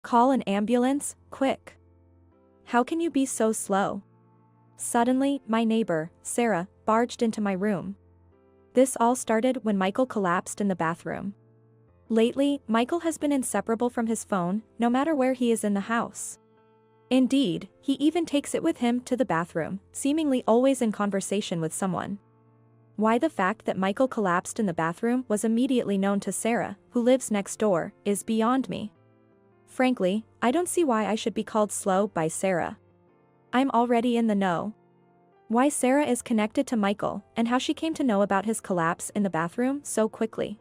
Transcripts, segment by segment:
Call an ambulance, quick. How can you be so slow? Suddenly, my neighbor, Sarah, barged into my room. This all started when Michael collapsed in the bathroom. Lately, Michael has been inseparable from his phone, no matter where he is in the house. Indeed, he even takes it with him to the bathroom, seemingly always in conversation with someone. Why the fact that Michael collapsed in the bathroom was immediately known to Sarah, who lives next door, is beyond me. Frankly, I don't see why I should be called slow by Sarah. I'm already in the know. Why Sarah is connected to Michael, and how she came to know about his collapse in the bathroom so quickly.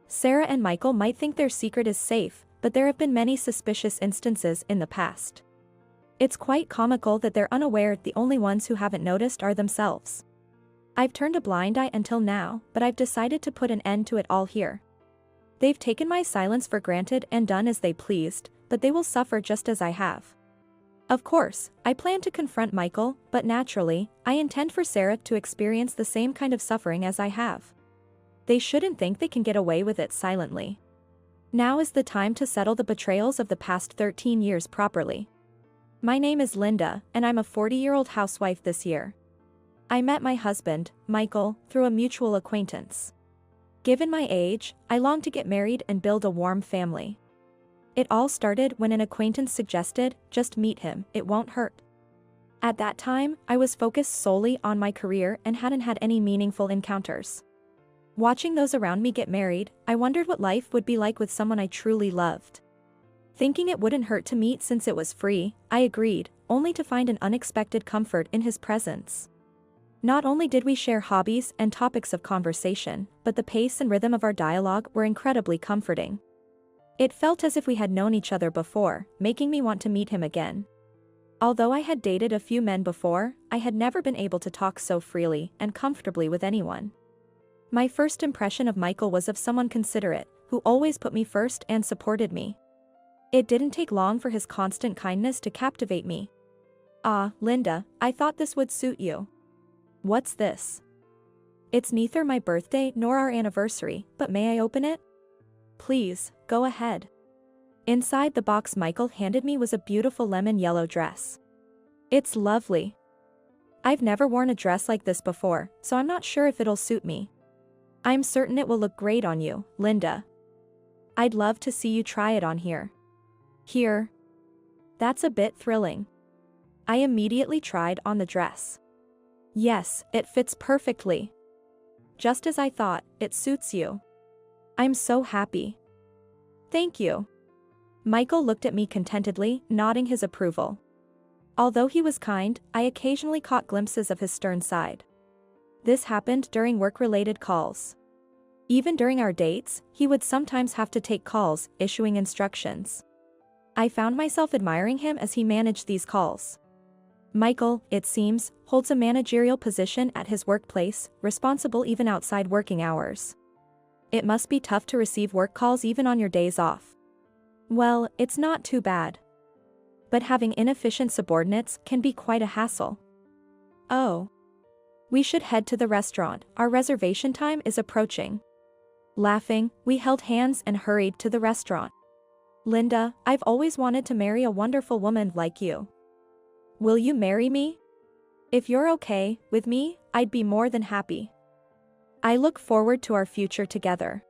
Sarah and Michael might think their secret is safe, but there have been many suspicious instances in the past. It's quite comical that they're unaware the only ones who haven't noticed are themselves. I've turned a blind eye until now, but I've decided to put an end to it all here. They've taken my silence for granted and done as they pleased, but they will suffer just as I have. Of course, I plan to confront Michael, but naturally, I intend for Sarah to experience the same kind of suffering as I have. They shouldn't think they can get away with it silently. Now is the time to settle the betrayals of the past 13 years properly. My name is Linda, and I'm a 40-year-old housewife this year. I met my husband, Michael, through a mutual acquaintance. Given my age, I long to get married and build a warm family. It all started when an acquaintance suggested, just meet him, it won't hurt. At that time, I was focused solely on my career and hadn't had any meaningful encounters. Watching those around me get married, I wondered what life would be like with someone I truly loved. Thinking it wouldn't hurt to meet since it was free, I agreed, only to find an unexpected comfort in his presence. Not only did we share hobbies and topics of conversation, but the pace and rhythm of our dialogue were incredibly comforting. It felt as if we had known each other before, making me want to meet him again. Although I had dated a few men before, I had never been able to talk so freely and comfortably with anyone. My first impression of Michael was of someone considerate, who always put me first and supported me. It didn't take long for his constant kindness to captivate me. "Ah, Linda, I thought this would suit you." "What's this?" "It's neither my birthday nor our anniversary, but may I open it?" "Please, go ahead." Inside the box Michael handed me was a beautiful lemon yellow dress. It's lovely. I've never worn a dress like this before, so I'm not sure if it'll suit me. I'm certain it will look great on you, Linda. I'd love to see you try it on here. Here. That's a bit thrilling. I immediately tried on the dress. Yes, it fits perfectly. Just as I thought, it suits you. I'm so happy. Thank you. Michael looked at me contentedly, nodding his approval. Although he was kind, I occasionally caught glimpses of his stern side. This happened during work-related calls. Even during our dates, he would sometimes have to take calls, issuing instructions. I found myself admiring him as he managed these calls. Michael, it seems, holds a managerial position at his workplace, responsible even outside working hours. It must be tough to receive work calls even on your days off. Well, it's not too bad. But having inefficient subordinates can be quite a hassle. Oh. We should head to the restaurant, our reservation time is approaching. Laughing, we held hands and hurried to the restaurant. Linda, I've always wanted to marry a wonderful woman like you. Will you marry me? If you're okay with me, I'd be more than happy. I look forward to our future together.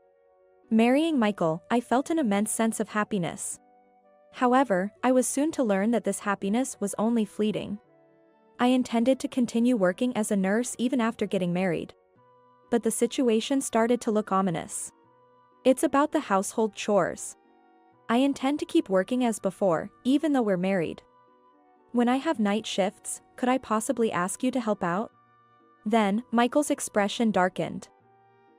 Marrying Michael, I felt an immense sense of happiness. However, I was soon to learn that this happiness was only fleeting. I intended to continue working as a nurse even after getting married. But the situation started to look ominous. It's about the household chores. I intend to keep working as before, even though we're married. When I have night shifts, could I possibly ask you to help out? Then, Michael's expression darkened.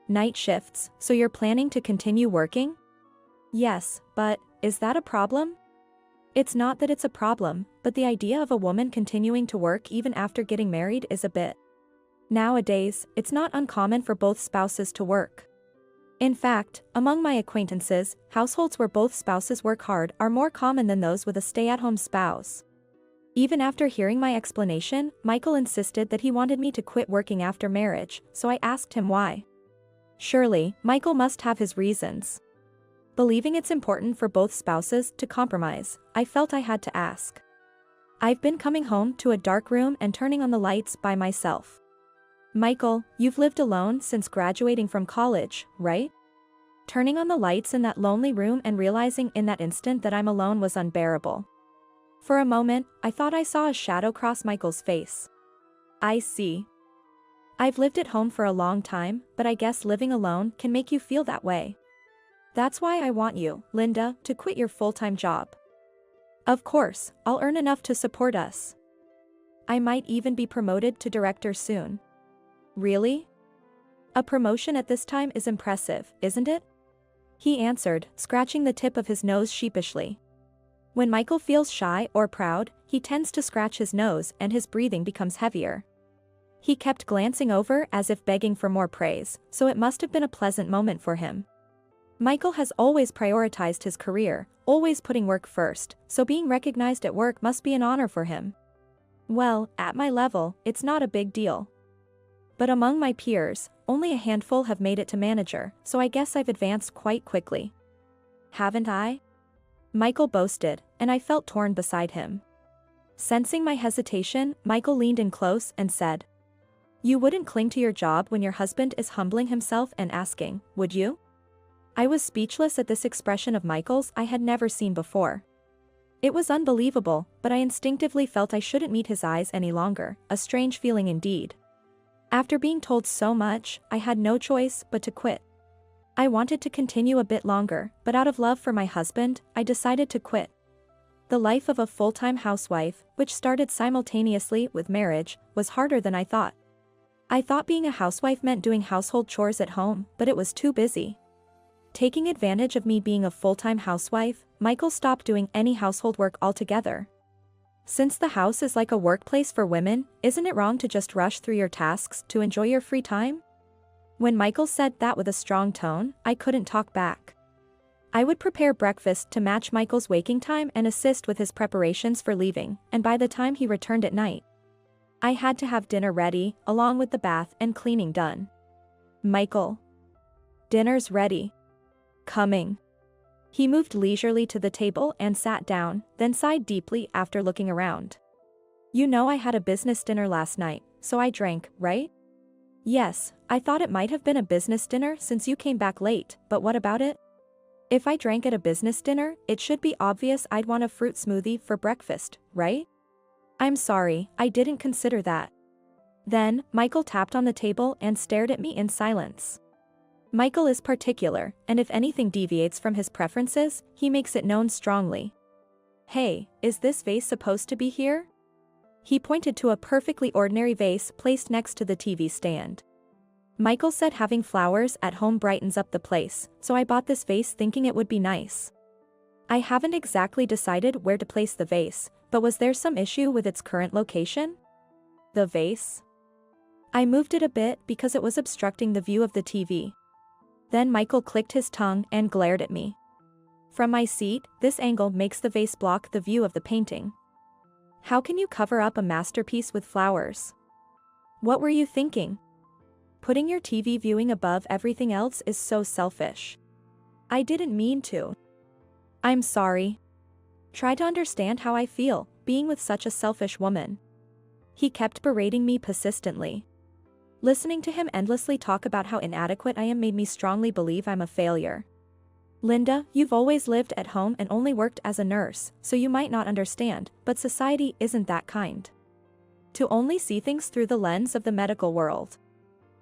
Night shifts, so you're planning to continue working? Yes, but, is that a problem? It's not that it's a problem, but the idea of a woman continuing to work even after getting married is a bit. Nowadays, it's not uncommon for both spouses to work. In fact, among my acquaintances, households where both spouses work hard are more common than those with a stay-at-home spouse. Even after hearing my explanation, Michael insisted that he wanted me to quit working after marriage, so I asked him why. Surely, Michael must have his reasons. Believing it's important for both spouses to compromise, I felt I had to ask. I've been coming home to a dark room and turning on the lights by myself. Michael, you've lived alone since graduating from college, right? Turning on the lights in that lonely room and realizing in that instant that I'm alone was unbearable. For a moment, I thought I saw a shadow cross Michael's face. I see. I've lived at home for a long time, but I guess living alone can make you feel that way. That's why I want you, Linda, to quit your full-time job. Of course, I'll earn enough to support us. I might even be promoted to director soon. Really? A promotion at this time is impressive, isn't it? He answered, scratching the tip of his nose sheepishly. When Michael feels shy or proud, he tends to scratch his nose and his breathing becomes heavier. He kept glancing over as if begging for more praise, so it must have been a pleasant moment for him. Michael has always prioritized his career, always putting work first, so being recognized at work must be an honor for him. Well, at my level, it's not a big deal. But among my peers, only a handful have made it to manager, so I guess I've advanced quite quickly. Haven't I? Michael boasted, and I felt torn beside him. Sensing my hesitation, Michael leaned in close and said, "You wouldn't cling to your job when your husband is humbling himself and asking, would you?" I was speechless at this expression of Michael's I had never seen before. It was unbelievable, but I instinctively felt I shouldn't meet his eyes any longer, a strange feeling indeed. After being told so much, I had no choice but to quit. I wanted to continue a bit longer, but out of love for my husband, I decided to quit. The life of a full-time housewife, which started simultaneously with marriage, was harder than I thought. I thought being a housewife meant doing household chores at home, but it was too busy. Taking advantage of me being a full-time housewife, Michael stopped doing any household work altogether. Since the house is like a workplace for women, isn't it wrong to just rush through your tasks to enjoy your free time? When Michael said that with a strong tone, I couldn't talk back. I would prepare breakfast to match Michael's waking time and assist with his preparations for leaving, and by the time he returned at night, I had to have dinner ready, along with the bath and cleaning done. Michael. Dinner's ready. Coming. He moved leisurely to the table and sat down, then sighed deeply after looking around. You know I had a business dinner last night, so I drank, right? Yes, I thought it might have been a business dinner since you came back late, but what about it? If I drank at a business dinner, it should be obvious I'd want a fruit smoothie for breakfast, right? I'm sorry, I didn't consider that. Then, Michael tapped on the table and stared at me in silence. Michael is particular, and if anything deviates from his preferences, he makes it known strongly. Hey, is this vase supposed to be here? He pointed to a perfectly ordinary vase placed next to the TV stand. Michael said having flowers at home brightens up the place, so I bought this vase thinking it would be nice. I haven't exactly decided where to place the vase, but was there some issue with its current location? The vase? I moved it a bit because it was obstructing the view of the TV. Then Michael clicked his tongue and glared at me. From my seat, this angle makes the vase block the view of the painting. How can you cover up a masterpiece with flowers? What were you thinking? Putting your TV viewing above everything else is so selfish. I didn't mean to. I'm sorry. Try to understand how I feel, being with such a selfish woman. He kept berating me persistently. Listening to him endlessly talk about how inadequate I am made me strongly believe I'm a failure. Linda, you've always lived at home and only worked as a nurse, so you might not understand, but society isn't that kind. To only see things through the lens of the medical world.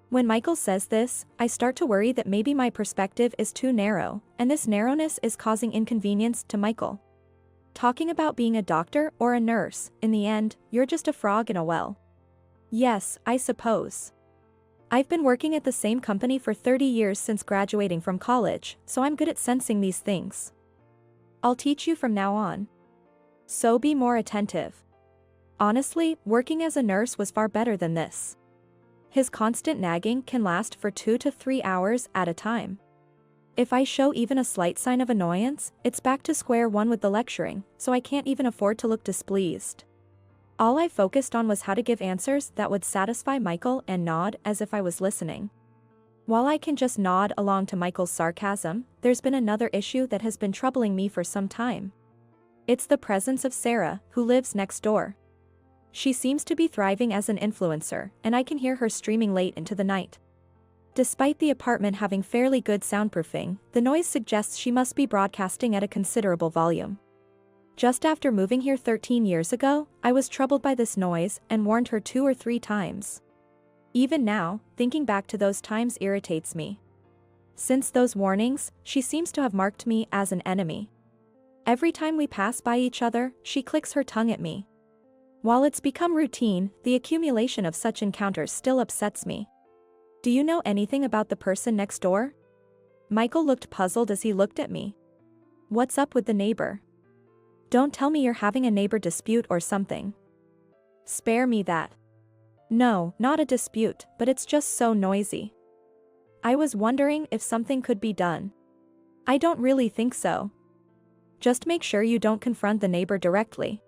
When Michael says this, I start to worry that maybe my perspective is too narrow, and this narrowness is causing inconvenience to Michael. Talking about being a doctor or a nurse, in the end, you're just a frog in a well. Yes, I suppose. I've been working at the same company for 30 years since graduating from college, so I'm good at sensing these things. I'll teach you from now on. So be more attentive. Honestly, working as a nurse was far better than this. His constant nagging can last for 2 to 3 hours at a time. If I show even a slight sign of annoyance, it's back to square one with the lecturing, so I can't even afford to look displeased. All I focused on was how to give answers that would satisfy Michael and nod as if I was listening. While I can just nod along to Michael's sarcasm, there's been another issue that has been troubling me for some time. It's the presence of Sarah, who lives next door. She seems to be thriving as an influencer, and I can hear her streaming late into the night. Despite the apartment having fairly good soundproofing, the noise suggests she must be broadcasting at a considerable volume. Just after moving here 13 years ago, I was troubled by this noise and warned her 2 or 3 times. Even now, thinking back to those times irritates me. Since those warnings, she seems to have marked me as an enemy. Every time we pass by each other, she clicks her tongue at me. While it's become routine, the accumulation of such encounters still upsets me. Do you know anything about the person next door? Michael looked puzzled as he looked at me. What's up with the neighbor? Don't tell me you're having a neighbor dispute or something. Spare me that. No, not a dispute, but it's just so noisy. I was wondering if something could be done. I don't really think so. Just make sure you don't confront the neighbor directly.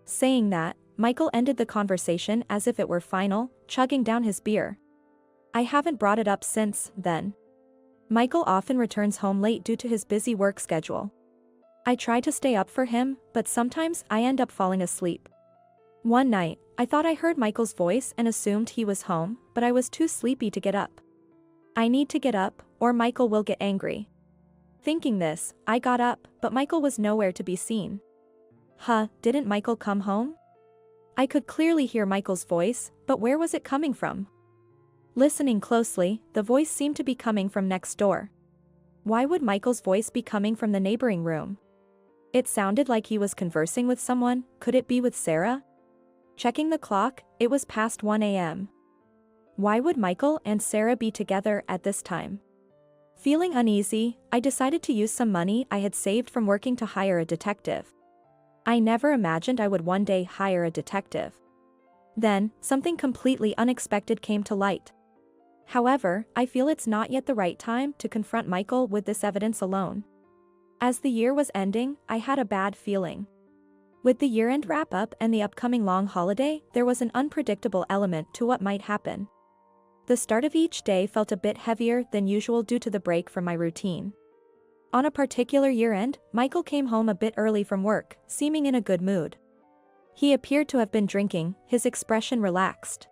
Saying that, Michael ended the conversation as if it were final, chugging down his beer. I haven't brought it up since then. Michael often returns home late due to his busy work schedule. I try to stay up for him, but sometimes I end up falling asleep. One night, I thought I heard Michael's voice and assumed he was home, but I was too sleepy to get up. I need to get up, or Michael will get angry. Thinking this, I got up, but Michael was nowhere to be seen. Didn't Michael come home? I could clearly hear Michael's voice, but where was it coming from? Listening closely, the voice seemed to be coming from next door. Why would Michael's voice be coming from the neighboring room? It sounded like he was conversing with someone. Could it be with Sarah? Checking the clock, it was past 1 a.m. Why would Michael and Sarah be together at this time? Feeling uneasy, I decided to use some money I had saved from working to hire a detective. I never imagined I would one day hire a detective. Then, something completely unexpected came to light. However, I feel it's not yet the right time to confront Michael with this evidence alone. As the year was ending, I had a bad feeling. With the year-end wrap-up and the upcoming long holiday, there was an unpredictable element to what might happen. The start of each day felt a bit heavier than usual due to the break from my routine. On a particular year-end, Michael came home a bit early from work, seeming in a good mood. He appeared to have been drinking, his expression relaxed.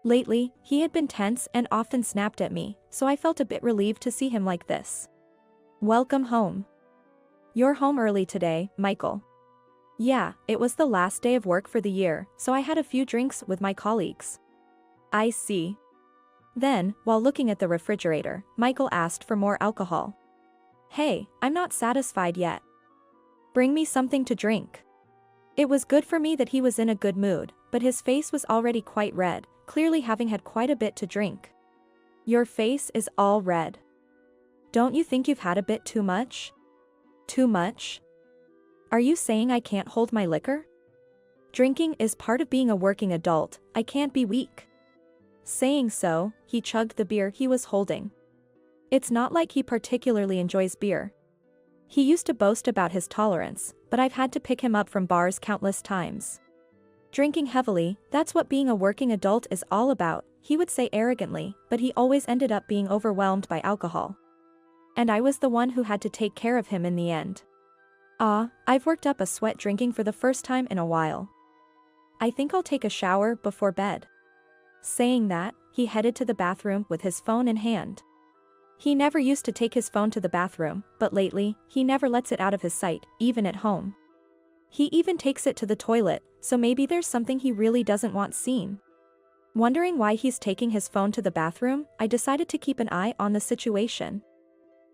Lately, he had been tense and often snapped at me, so I felt a bit relieved to see him like this. Welcome home. You're home early today, Michael. Yeah, it was the last day of work for the year, so I had a few drinks with my colleagues. I see. Then, while looking at the refrigerator, Michael asked for more alcohol. Hey, I'm not satisfied yet. Bring me something to drink. It was good for me that he was in a good mood, but his face was already quite red, clearly having had quite a bit to drink. Your face is all red. Don't you think you've had a bit too much? Too much? Are you saying I can't hold my liquor? Drinking is part of being a working adult, I can't be weak. Saying so, he chugged the beer he was holding. It's not like he particularly enjoys beer. He used to boast about his tolerance, but I've had to pick him up from bars countless times. Drinking heavily, that's what being a working adult is all about, he would say arrogantly, but he always ended up being overwhelmed by alcohol. And I was the one who had to take care of him in the end. I've worked up a sweat drinking for the first time in a while. I think I'll take a shower before bed. Saying that, he headed to the bathroom with his phone in hand. He never used to take his phone to the bathroom, but lately, he never lets it out of his sight, even at home. He even takes it to the toilet, so maybe there's something he really doesn't want seen. Wondering why he's taking his phone to the bathroom, I decided to keep an eye on the situation.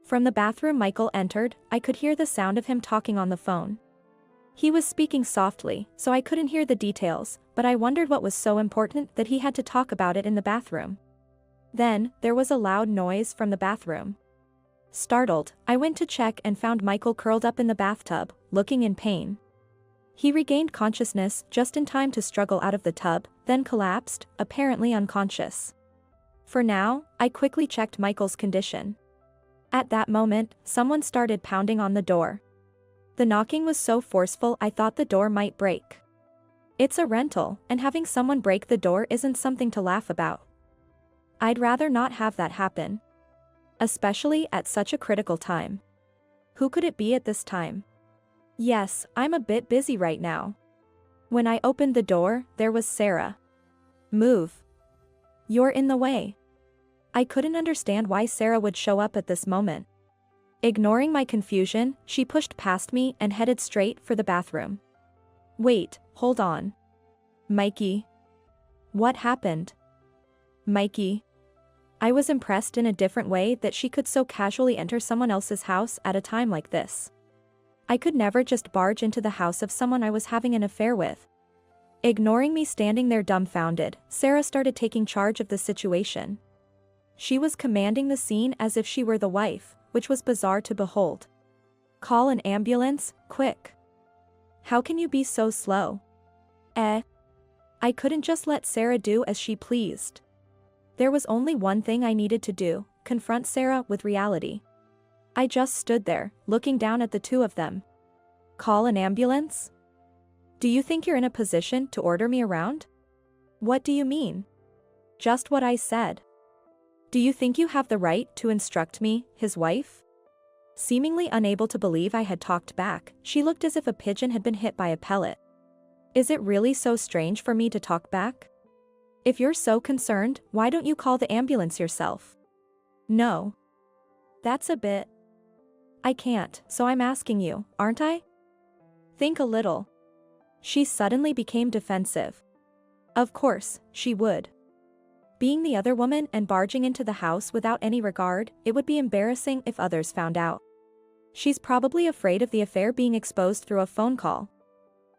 From the bathroom Michael entered, I could hear the sound of him talking on the phone. He was speaking softly, so I couldn't hear the details, but I wondered what was so important that he had to talk about it in the bathroom. Then, there was a loud noise from the bathroom. Startled, I went to check and found Michael curled up in the bathtub, looking in pain. He regained consciousness just in time to struggle out of the tub, then collapsed, apparently unconscious. For now, I quickly checked Michael's condition. At that moment, someone started pounding on the door. The knocking was so forceful I thought the door might break. It's a rental, and having someone break the door isn't something to laugh about. I'd rather not have that happen. Especially at such a critical time. Who could it be at this time? Yes, I'm a bit busy right now. When I opened the door, there was Sarah. Move. You're in the way. I couldn't understand why Sarah would show up at this moment. Ignoring my confusion, she pushed past me and headed straight for the bathroom. Wait, hold on. Mikey. What happened? Mikey. I was impressed in a different way that she could so casually enter someone else's house at a time like this. I could never just barge into the house of someone I was having an affair with. Ignoring me standing there dumbfounded, Sarah started taking charge of the situation. She was commanding the scene as if she were the wife, which was bizarre to behold. Call an ambulance, quick. How can you be so slow? I couldn't just let Sarah do as she pleased. There was only one thing I needed to do, confront Sarah with reality. I just stood there, looking down at the two of them. Call an ambulance? Do you think you're in a position to order me around? What do you mean? Just what I said. Do you think you have the right to instruct me, his wife? Seemingly unable to believe I had talked back, she looked as if a pigeon had been hit by a pellet. Is it really so strange for me to talk back? If you're so concerned, why don't you call the ambulance yourself? No. That's a bit. I can't, so I'm asking you, aren't I? Think a little. She suddenly became defensive. Of course, she would. Being the other woman and barging into the house without any regard, it would be embarrassing if others found out. She's probably afraid of the affair being exposed through a phone call.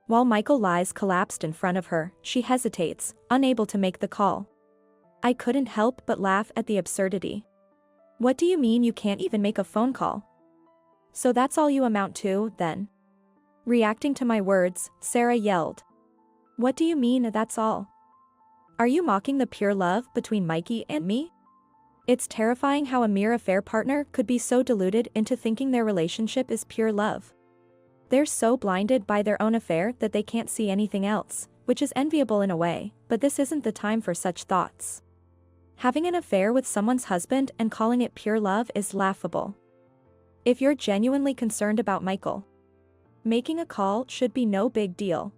While Michael lies collapsed in front of her, she hesitates, unable to make the call. I couldn't help but laugh at the absurdity. What do you mean you can't even make a phone call? So that's all you amount to, then? Reacting to my words, Sarah yelled. What do you mean that's all? Are you mocking the pure love between Mikey and me? It's terrifying how a mere affair partner could be so deluded into thinking their relationship is pure love. They're so blinded by their own affair that they can't see anything else, which is enviable in a way, but this isn't the time for such thoughts. Having an affair with someone's husband and calling it pure love is laughable. If you're genuinely concerned about Michael, making a call should be no big deal.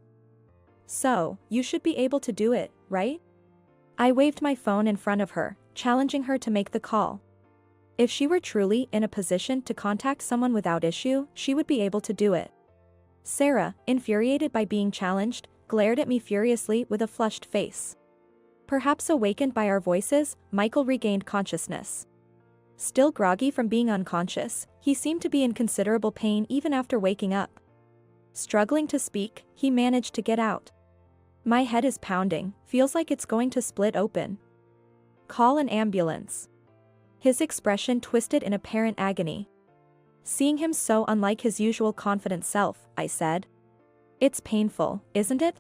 So, you should be able to do it, right? I waved my phone in front of her, challenging her to make the call. If she were truly in a position to contact someone without issue, she would be able to do it. Sarah, infuriated by being challenged, glared at me furiously with a flushed face. Perhaps awakened by our voices, Michael regained consciousness. Still groggy from being unconscious, he seemed to be in considerable pain even after waking up. Struggling to speak, he managed to get out. My head is pounding, feels like it's going to split open. Call an ambulance. His expression twisted in apparent agony. Seeing him so unlike his usual confident self, I said. It's painful, isn't it?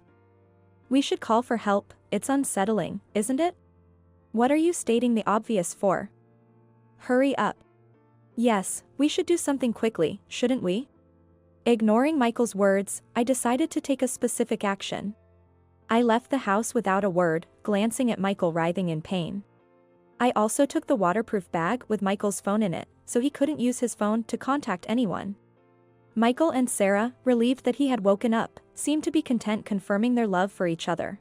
We should call for help, it's unsettling, isn't it? What are you stating the obvious for? Hurry up. Yes, we should do something quickly, shouldn't we? Ignoring Michael's words, I decided to take a specific action. I left the house without a word, glancing at Michael writhing in pain. I also took the waterproof bag with Michael's phone in it, so he couldn't use his phone to contact anyone. Michael and Sarah, relieved that he had woken up, seemed to be content confirming their love for each other.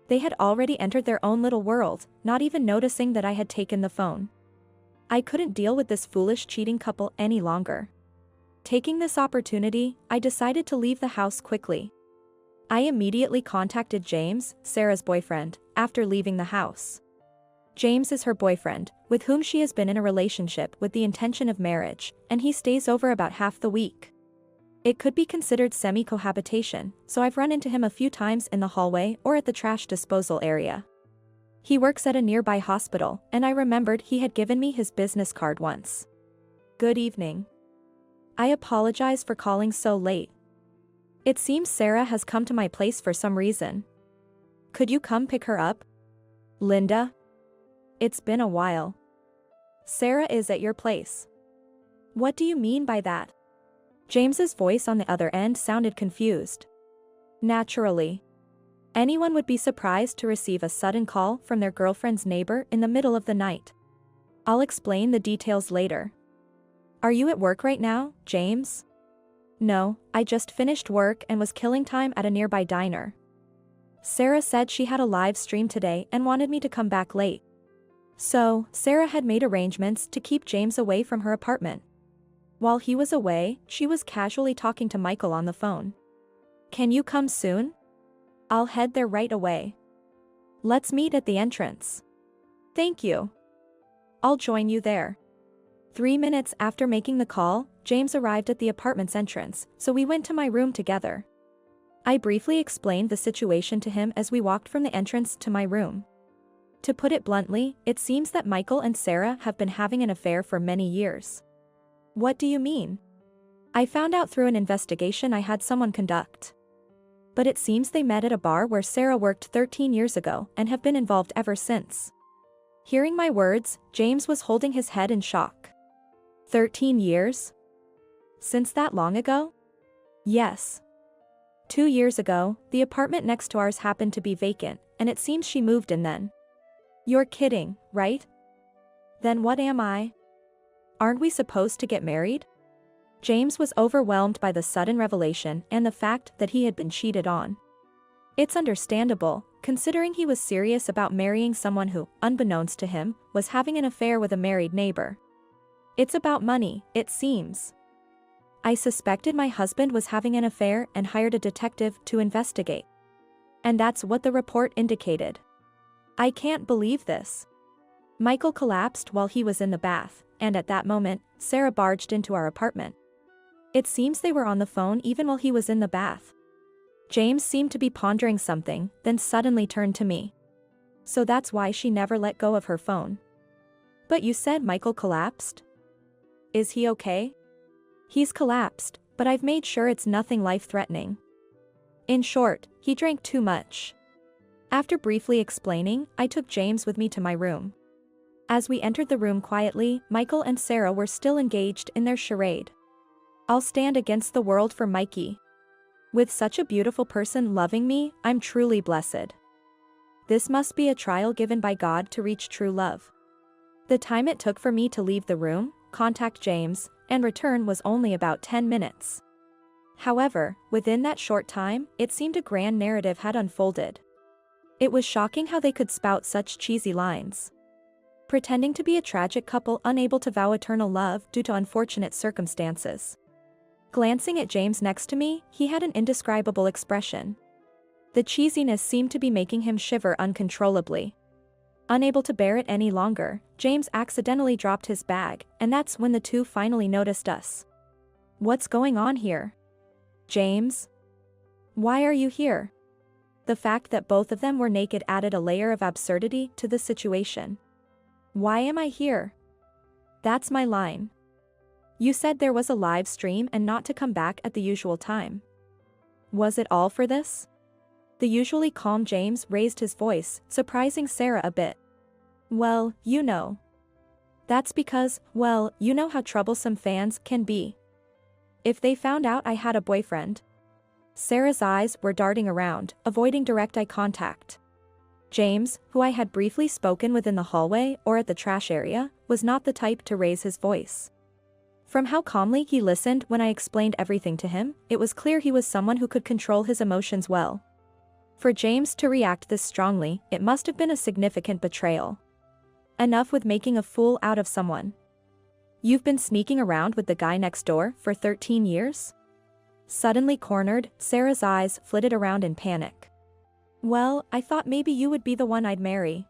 They had already entered their own little world, not even noticing that I had taken the phone. I couldn't deal with this foolish cheating couple any longer. Taking this opportunity, I decided to leave the house quickly. I immediately contacted James, Sarah's boyfriend, after leaving the house. James is her boyfriend, with whom she has been in a relationship with the intention of marriage, and he stays over about half the week. It could be considered semi-cohabitation, so I've run into him a few times in the hallway or at the trash disposal area. He works at a nearby hospital, and I remembered he had given me his business card once. Good evening. I apologize for calling so late. It seems Sarah has come to my place for some reason. Could you come pick her up? Linda? It's been a while. Sarah is at your place. What do you mean by that? James's voice on the other end sounded confused. Naturally. Anyone would be surprised to receive a sudden call from their girlfriend's neighbor in the middle of the night. I'll explain the details later. Are you at work right now, James? No, I just finished work and was killing time at a nearby diner. Sarah said she had a live stream today and wanted me to come back late. So, Sarah had made arrangements to keep James away from her apartment. While he was away, she was casually talking to Michael on the phone. Can you come soon? I'll head there right away. Let's meet at the entrance. Thank you. I'll join you there. 3 minutes after making the call, James arrived at the apartment's entrance, so we went to my room together. I briefly explained the situation to him as we walked from the entrance to my room. To put it bluntly, it seems that Michael and Sarah have been having an affair for many years. What do you mean? I found out through an investigation I had someone conduct. But it seems they met at a bar where Sarah worked 13 years ago and have been involved ever since. Hearing my words, James was holding his head in shock. 13 years? Since that long ago? Yes. 2 years ago, the apartment next to ours happened to be vacant, and it seems she moved in then. You're kidding, right? Then what am I? Aren't we supposed to get married? James was overwhelmed by the sudden revelation and the fact that he had been cheated on. It's understandable, considering he was serious about marrying someone who, unbeknownst to him, was having an affair with a married neighbor. It's about money, it seems. I suspected my husband was having an affair and hired a detective to investigate. And that's what the report indicated. I can't believe this. Michael collapsed while he was in the bath, and at that moment, Sarah barged into our apartment. It seems they were on the phone even while he was in the bath. James seemed to be pondering something, then suddenly turned to me. So that's why she never let go of her phone. But you said Michael collapsed? Is he okay? He's collapsed, but I've made sure it's nothing life-threatening. In short, he drank too much. After briefly explaining, I took James with me to my room. As we entered the room quietly, Michael and Sarah were still engaged in their charade. I'll stand against the world for Mikey. With such a beautiful person loving me, I'm truly blessed. This must be a trial given by God to reach true love. The time it took for me to leave the room, contact James, and return was only about 10 minutes. However, within that short time, it seemed a grand narrative had unfolded. It was shocking how they could spout such cheesy lines. Pretending to be a tragic couple unable to vow eternal love due to unfortunate circumstances. Glancing at James next to me, he had an indescribable expression. The cheesiness seemed to be making him shiver uncontrollably. Unable to bear it any longer, James accidentally dropped his bag, and that's when the two finally noticed us. What's going on here? James? Why are you here? The fact that both of them were naked added a layer of absurdity to the situation. Why am I here? That's my line. You said there was a live stream and not to come back at the usual time. Was it all for this? The usually calm James raised his voice, surprising Sarah a bit. Well, you know. That's because, well, you know how troublesome fans can be. If they found out I had a boyfriend. Sarah's eyes were darting around, avoiding direct eye contact. James, who I had briefly spoken with in the hallway or at the trash area, was not the type to raise his voice. From how calmly he listened when I explained everything to him, it was clear he was someone who could control his emotions well. For James to react this strongly, it must have been a significant betrayal. Enough with making a fool out of someone. You've been sneaking around with the guy next door for 13 years? Suddenly cornered, Sarah's eyes flitted around in panic. Well, I thought maybe you would be the one I'd marry.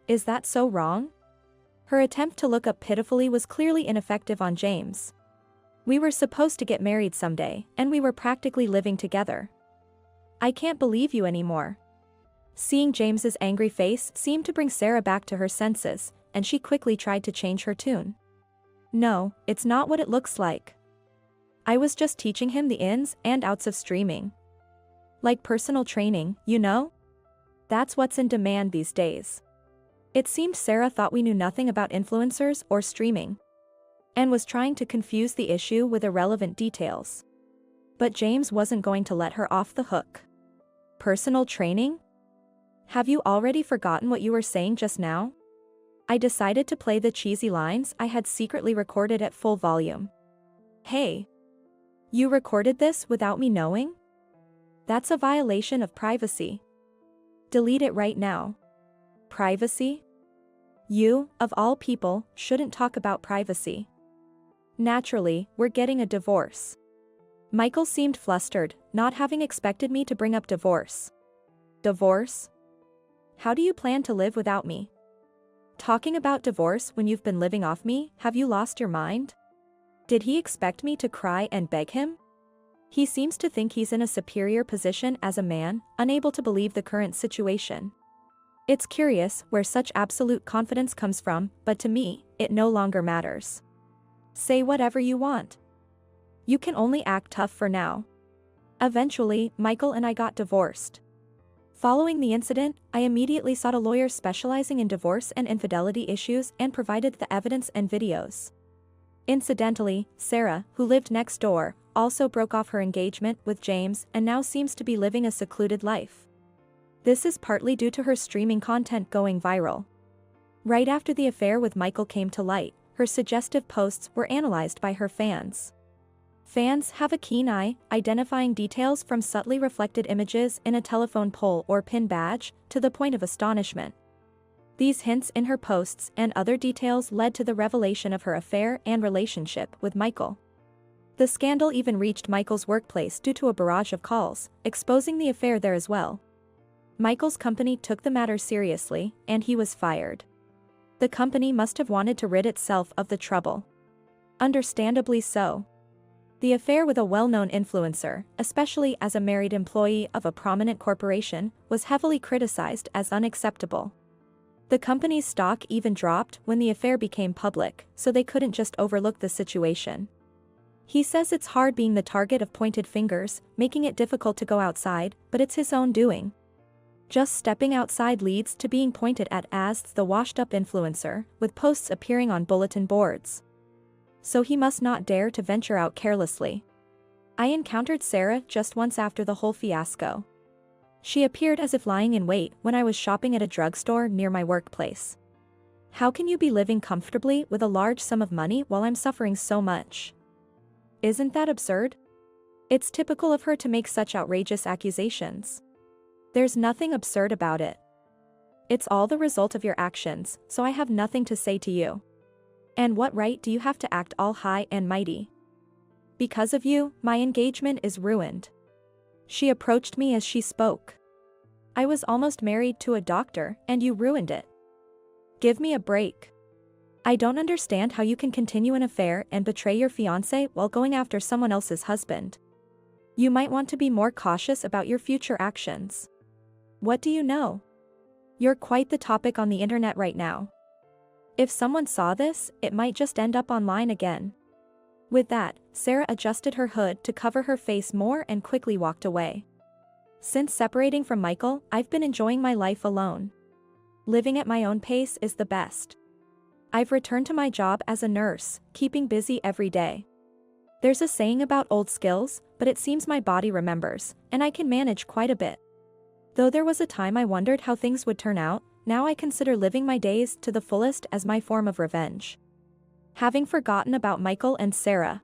Is that so wrong? Her attempt to look up pitifully was clearly ineffective on James. We were supposed to get married someday, and we were practically living together. I can't believe you anymore. Seeing James's angry face seemed to bring Sarah back to her senses, and she quickly tried to change her tune. No, it's not what it looks like. I was just teaching him the ins and outs of streaming. Like personal training, you know? That's what's in demand these days. It seemed Sarah thought we knew nothing about influencers or streaming, and was trying to confuse the issue with irrelevant details. But James wasn't going to let her off the hook. Personal training? Have you already forgotten what you were saying just now? I decided to play the cheesy lines I had secretly recorded at full volume. Hey. You recorded this without me knowing? That's a violation of privacy. Delete it right now. Privacy? You, of all people, shouldn't talk about privacy. Naturally, we're getting a divorce. Michael seemed flustered, not having expected me to bring up divorce. Divorce? How do you plan to live without me? Talking about divorce when you've been living off me, have you lost your mind? Did he expect me to cry and beg him? He seems to think he's in a superior position as a man, unable to believe the current situation. It's curious where such absolute confidence comes from, but to me, it no longer matters. Say whatever you want. You can only act tough for now. Eventually, Michael and I got divorced. Following the incident, I immediately sought a lawyer specializing in divorce and infidelity issues and provided the evidence and videos. Incidentally, Sarah, who lived next door, also broke off her engagement with James and now seems to be living a secluded life. This is partly due to her streaming content going viral. Right after the affair with Michael came to light, her suggestive posts were analyzed by her fans. Fans have a keen eye, identifying details from subtly reflected images in a telephone pole or pin badge, to the point of astonishment. These hints in her posts and other details led to the revelation of her affair and relationship with Michael. The scandal even reached Michael's workplace due to a barrage of calls, exposing the affair there as well. Michael's company took the matter seriously, and he was fired. The company must have wanted to rid itself of the trouble. Understandably so. The affair with a well-known influencer, especially as a married employee of a prominent corporation, was heavily criticized as unacceptable. The company's stock even dropped when the affair became public, so they couldn't just overlook the situation. He says it's hard being the target of pointed fingers, making it difficult to go outside, but it's his own doing. Just stepping outside leads to being pointed at as the washed-up influencer, with posts appearing on bulletin boards. So he must not dare to venture out carelessly. I encountered Sarah just once after the whole fiasco. She appeared as if lying in wait when I was shopping at a drugstore near my workplace. How can you be living comfortably with a large sum of money while I'm suffering so much? Isn't that absurd? It's typical of her to make such outrageous accusations. There's nothing absurd about it. It's all the result of your actions, so I have nothing to say to you. And what right do you have to act all high and mighty? Because of you, my engagement is ruined. She approached me as she spoke. I was almost married to a doctor, and you ruined it. Give me a break. I don't understand how you can continue an affair and betray your fiancé while going after someone else's husband. You might want to be more cautious about your future actions. What do you know? You're quite the topic on the internet right now. If someone saw this, it might just end up online again. With that, Sarah adjusted her hood to cover her face more and quickly walked away. Since separating from Michael, I've been enjoying my life alone. Living at my own pace is the best. I've returned to my job as a nurse, keeping busy every day. There's a saying about old skills, but it seems my body remembers, and I can manage quite a bit. Though there was a time I wondered how things would turn out, now I consider living my days to the fullest as my form of revenge. Having forgotten about Michael and Sarah,